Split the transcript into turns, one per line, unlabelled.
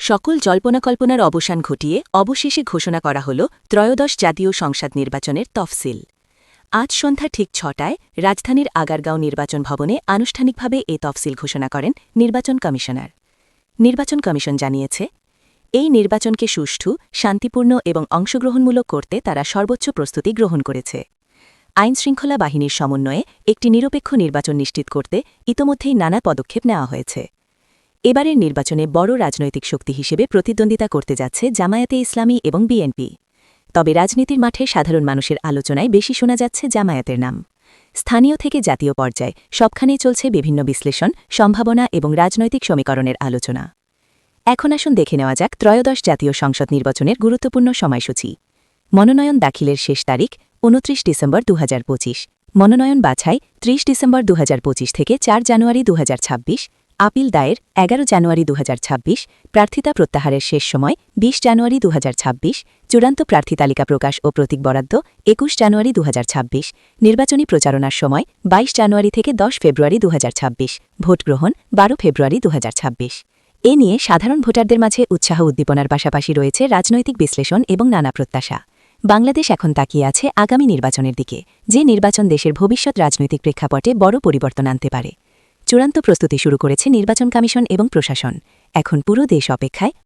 সকল জল্পনা-কল্পনার অবসান ঘটিয়ে অবশেষে ঘোষণা করা হল ত্রয়োদশ জাতীয় সংসদ নির্বাচনের তফসিল। আজ সন্ধ্যা ঠিক ৬টায় রাজধানীর আগারগাঁও নির্বাচন ভবনে আনুষ্ঠানিকভাবে এ তফসিল ঘোষণা করেন নির্বাচন কমিশনার। নির্বাচন কমিশন জানিয়েছে, এই নির্বাচনকে সুষ্ঠু, শান্তিপূর্ণ এবং অংশগ্রহণমূলক করতে তারা সর্বোচ্চ প্রস্তুতি গ্রহণ করেছে। আইনশৃঙ্খলা বাহিনীর সমন্বয়ে একটি নিরপেক্ষ নির্বাচন নিশ্চিত করতে ইতোমধ্যেই নানা পদক্ষেপ নেওয়া হয়েছে। এবারের নির্বাচনে বড় রাজনৈতিক শক্তি হিসেবে প্রতিদ্বন্দ্বিতা করতে যাচ্ছে জামায়াতে ইসলামী এবং বিএনপি। তবে রাজনীতির মাঠে সাধারণ মানুষের আলোচনায় বেশি শোনা যাচ্ছে জামায়াতের নাম। স্থানীয় থেকে জাতীয় পর্যায়ে সবখানেই চলছে বিভিন্ন বিশ্লেষণ, সম্ভাবনা এবং রাজনৈতিক সমীকরণের আলোচনা। এখন আসুন দেখে নেওয়া যাক ত্রয়োদশ জাতীয় সংসদ নির্বাচনের গুরুত্বপূর্ণ সময়সূচি। মনোনয়ন দাখিলের শেষ তারিখ ২৯ ডিসেম্বর ২০২৫। মনোনয়ন বাছাই ৩০ ডিসেম্বর ২০২৫ থেকে ৪ জানুয়ারি ২০২৬। আপিল দায়ের ১১ জানুয়ারি ২০২৬। প্রার্থিতা প্রত্যাহারের শেষ সময় ২০ জানুয়ারি ২০২৬। চূড়ান্ত প্রার্থী তালিকা প্রকাশ ও প্রতীক বরাদ্দ ২১ জানুয়ারি ২০২৬। নির্বাচনী প্রচারণার সময় ২২ জানুয়ারি থেকে ১০ ফেব্রুয়ারি ২০২৬। ভোট গ্রহণ ১২ ফেব্রুয়ারি ২০২৬। এ নিয়ে সাধারণ ভোটারদের মাঝে উৎসাহ উদ্দীপনার পাশাপাশি রয়েছে রাজনৈতিক বিশ্লেষণ এবং নানা প্রত্যাশা। বাংলাদেশ এখন তাকিয়ে আছে আগামী নির্বাচনের দিকে, যে নির্বাচন দেশের ভবিষ্যৎ রাজনৈতিক প্রেক্ষাপটে বড় পরিবর্তন আনতে পারে। চূড়ান্ত প্রস্তুতি শুরু করেছে নির্বাচন কমিশন এবং প্রশাসন। এখন পুরো দেশ অপেক্ষায়